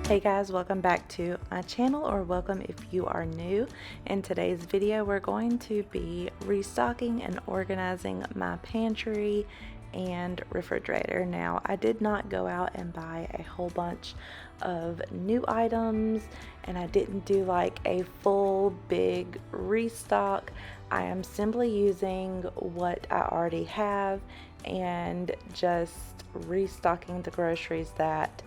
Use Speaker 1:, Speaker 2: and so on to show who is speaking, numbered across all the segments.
Speaker 1: Hey guys, welcome back to my channel, or welcome if you are new. In today's video we're going to be restocking and organizing my pantry and refrigerator. Now, I did not go out and buy a whole bunch of new items, and I didn't do like a full big restock. I am simply using what I already have and just restocking the groceries that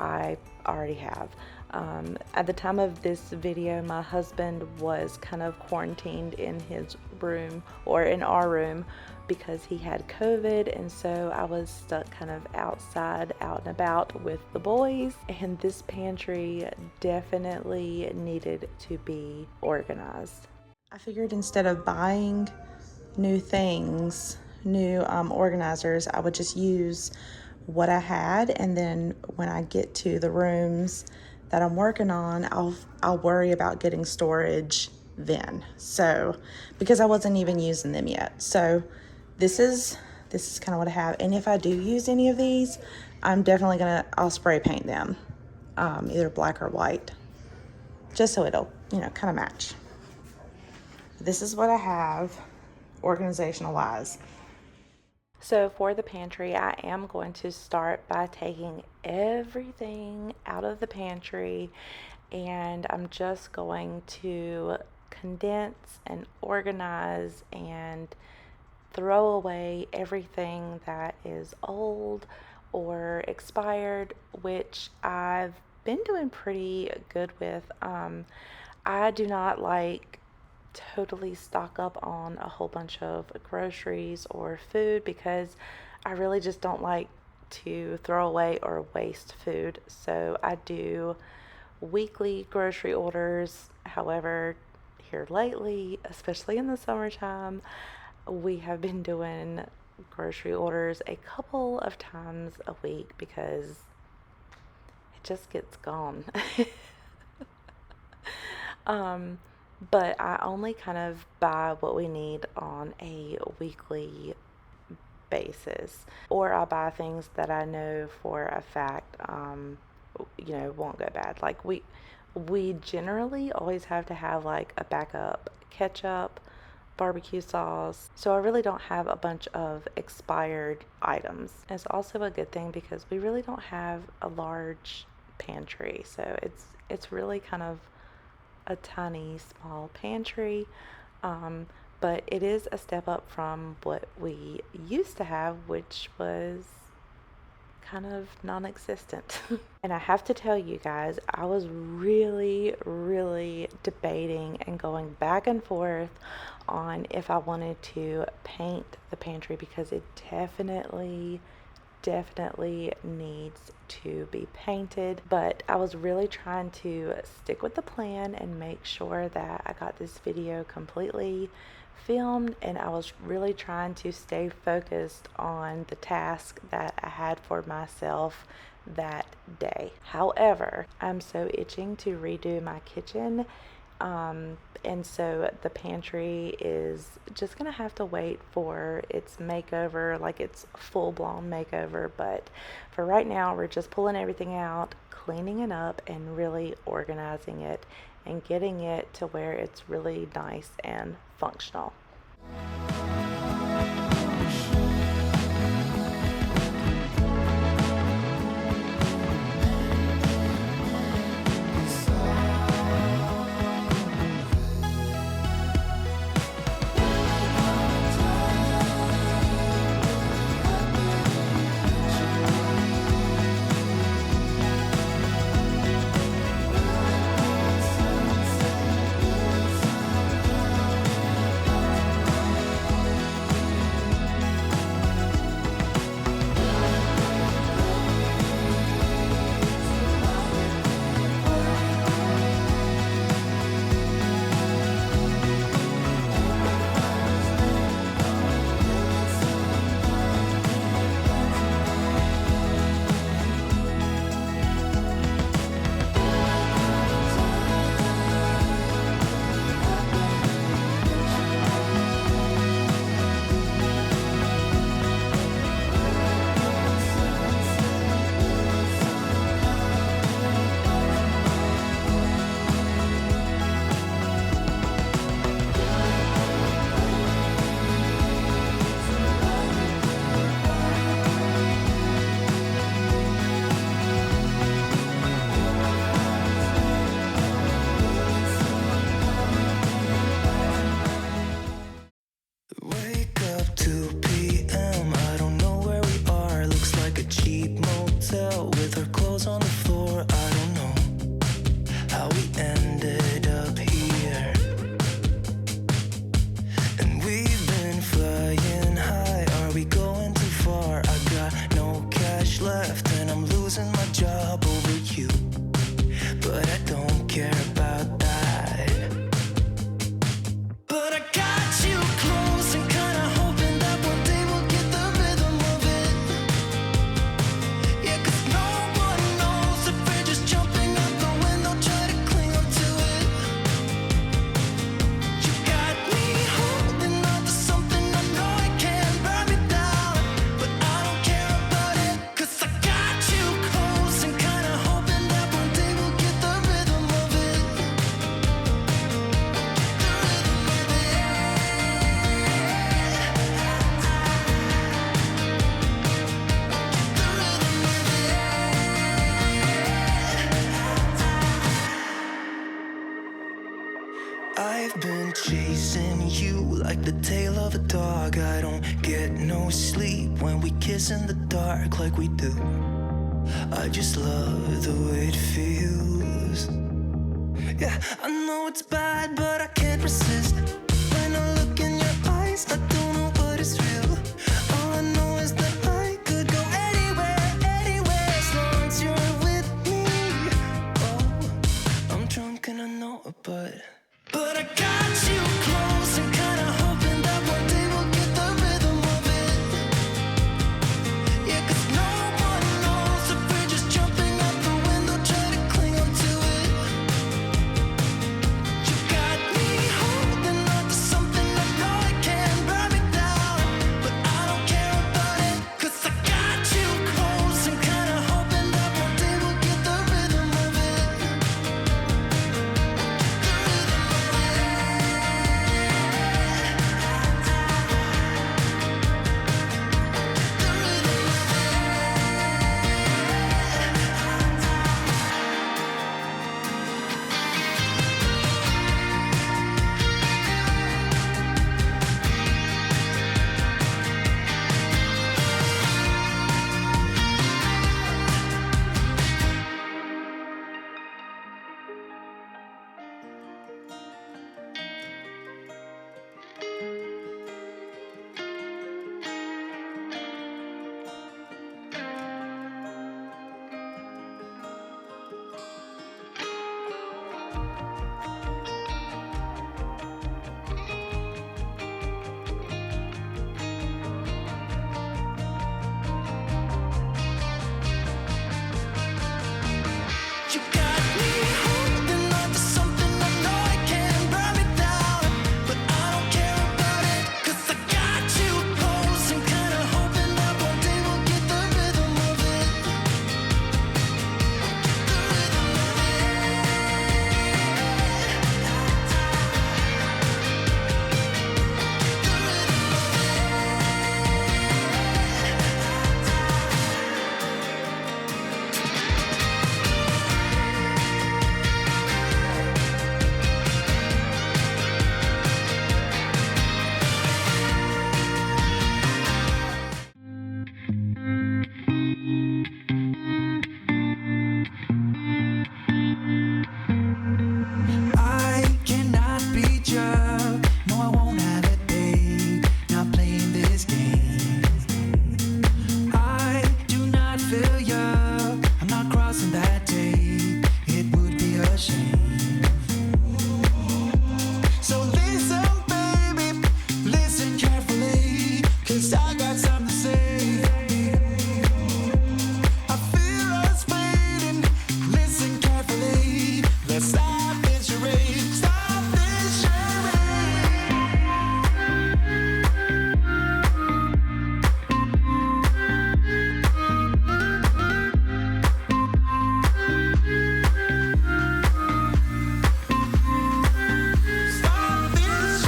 Speaker 1: I already have. At the time of this video, my husband was kind of quarantined in his room, or in our room, because he had COVID, and so I was stuck kind of outside, out and about with the boys, and this pantry definitely needed to be organized. I figured instead of buying new things, new organizers, I would just use what I had, and then when I get to the rooms that I'm working on, I'll worry about getting storage then. So because I wasn't even using them yet. So this is kind of what I have. And if I do use any of these, I'm definitely I'll spray paint them, either black or white, just so it'll, kind of match. This is what I have organizational wise. So for the pantry, I am going to start by taking everything out of the pantry, and I'm just going to condense and organize and throw away everything that is old or expired, which I've been doing pretty good with. I do not like totally stock up on a whole bunch of groceries or food because I really just don't like to throw away or waste food. So I do weekly grocery orders. However, here lately, especially in the summertime, we have been doing grocery orders a couple of times a week because it just gets gone. But I only kind of buy what we need on a weekly basis, or I buy things that I know for a fact, won't go bad. Like we generally always have to have like a backup ketchup, barbecue sauce, so I really don't have a bunch of expired items. It's also a good thing because we really don't have a large pantry, so it's really kind of a tiny small pantry, but it is a step up from what we used to have, which was kind of non-existent. And I have to tell you guys, I was really debating and going back and forth on if I wanted to paint the pantry because it definitely needs to be painted, but I was really trying to stick with the plan and make sure that I got this video completely filmed, and I was really trying to stay focused on the task that I had for myself that day. However, I'm so itching to redo my kitchen, and so the pantry is just gonna have to wait for its makeover, like its full-blown makeover. But for right now, we're just pulling everything out, cleaning it up, and really organizing it and getting it to where it's really nice and functional.
Speaker 2: like the tail of a dog. I don't get no sleep when we kiss in the dark like we do. I just love the way it feels. Yeah, I know it's bad, but I can't resist. When I look in your eyes, I don't know what is real. All I know is that I could go anywhere, anywhere, as long as you're with me. Oh, I'm drunk and I know it, but I got you close and kinda hoping that one day we'll get the rhythm of it. Yeah, 'cause no one knows if we're just jumping out the window, trying to cling on to it. You got me holding on to something I know I can't burn me down, but I don't care about it, 'cause I got you close and kinda hoping that one day we'll get the rhythm of it. You got me holding on to something I know I can't burn me down, but I don't care about it, 'cause I got you close and kinda hoping that one day we'll get the rhythm of it. I cannot beat you. No, I won't have it, babe. Not playing this game. I do not feel you. I'm not crossing that tape. It would be a shame. So listen, baby, listen carefully, 'cause I got something to say. I feel us fading. Listen carefully. Let's stop this charade. Stop this charade. Stop this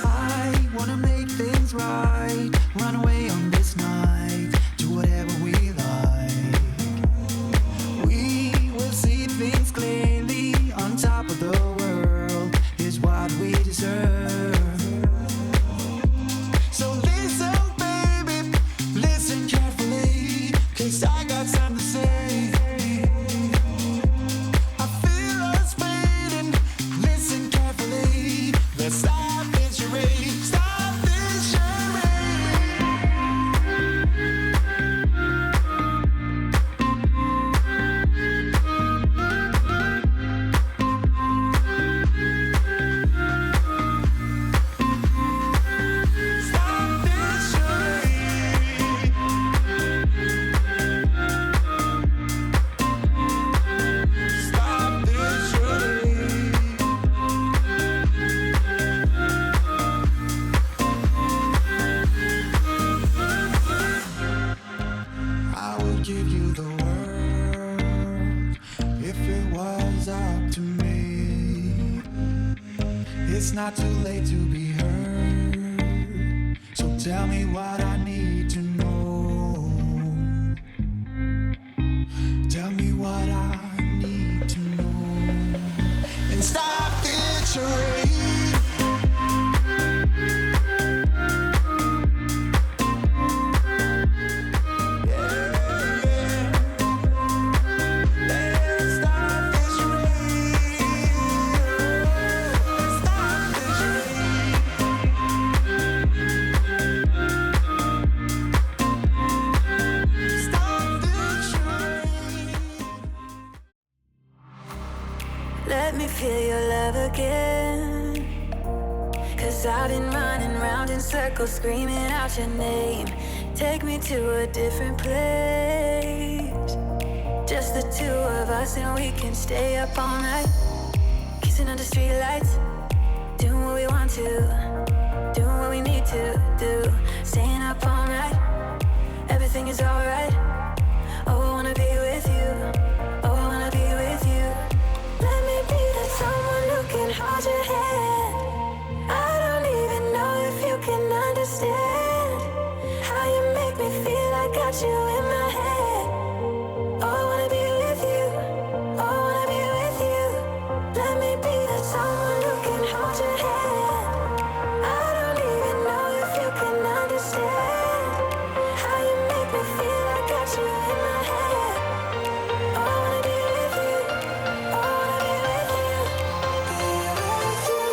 Speaker 2: I wanna make things right. Run away on this night. Do whatever we like. We will see things clearly. On top of the world is what we deserve. So listen, baby, listen carefully, 'cause I got something to say. I feel us fading. Listen carefully. Let's stop this charade. Stop this charade. Stop this charade. Stop this charade. I would give you the world if it was up to me. It's not too late to be Tell me what I need to know. Tell me what I need to know. And stop the charade.
Speaker 3: Let me feel your love again. 'Cause I've been running round in circles, screaming out your name. Take me to a different place. Just the two of us, and we can stay up all night, kissing under streetlights, doing what we want to, doing what we need to do. Staying up all night, everything is alright. Oh, I wanna be with you. Oh, I wanna be with you. Let me be that someone who can hold your hand. I don't even know if you can understand how you make me feel. I got you in my head. Oh, I wanna be with you. Oh, I wanna be with you. Let me be that someone who can hold your hand. I don't even know if you can understand how you make me feel. I got you in my head. Oh, I wanna be with you. Oh, I wanna be with you. Be with you.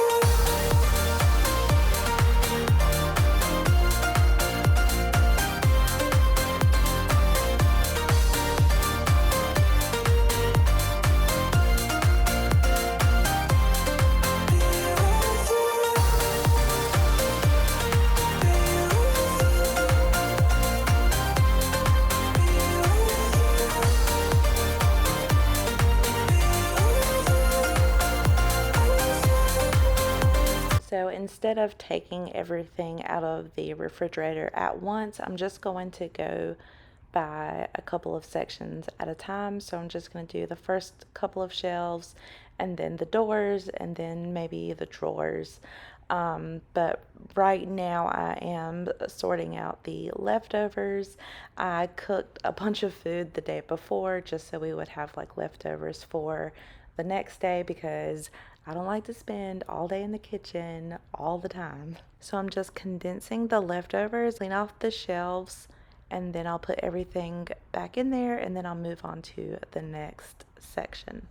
Speaker 1: So instead of taking everything out of the refrigerator at once, I'm just going to go by a couple of sections at a time. So I'm just going to do the first couple of shelves, and then the doors, and then maybe the drawers. But right now I am sorting out the leftovers. I cooked a bunch of food the day before just so we would have like leftovers for the next day, because I don't like to spend all day in the kitchen all the time. So I'm just condensing the leftovers, clean off the shelves, and then I'll put everything back in there, and then I'll move on to the next section.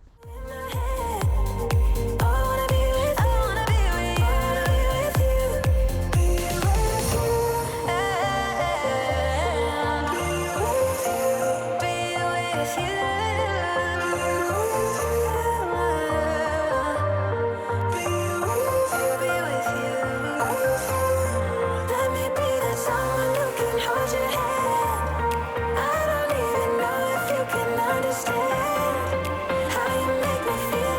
Speaker 3: Understand how you make me feel.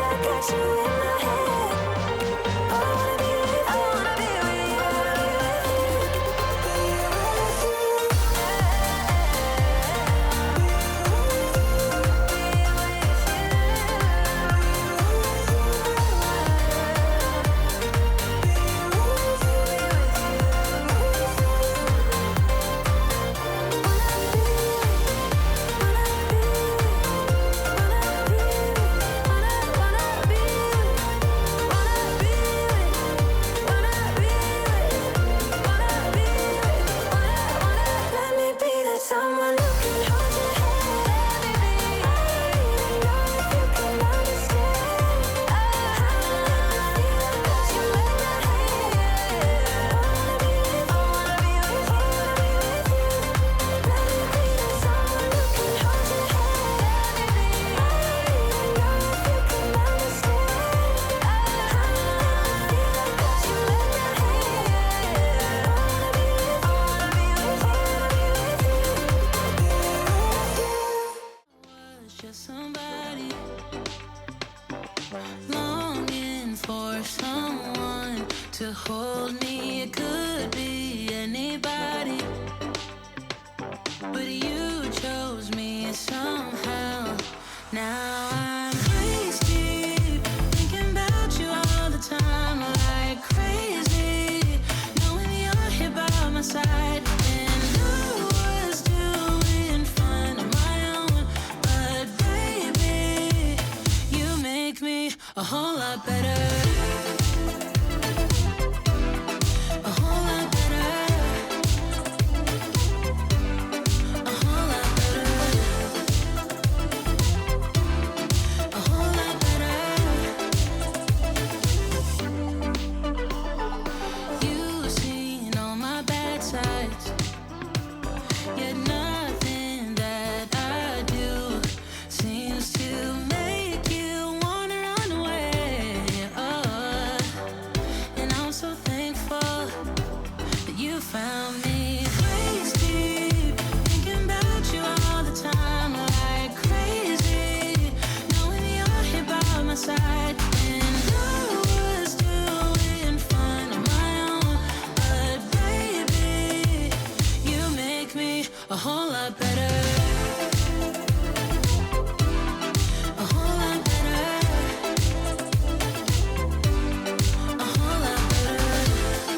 Speaker 3: found me waist deep, thinking about you all the time like crazy, knowing you're here by my side. And I was doing fine on my own, but baby, you make me a whole lot better. A whole lot better. A whole lot better.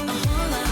Speaker 3: A whole lot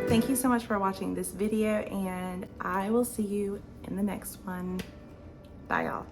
Speaker 1: Thank you so much for watching this video, and I will see you in the next one. Bye, y'all.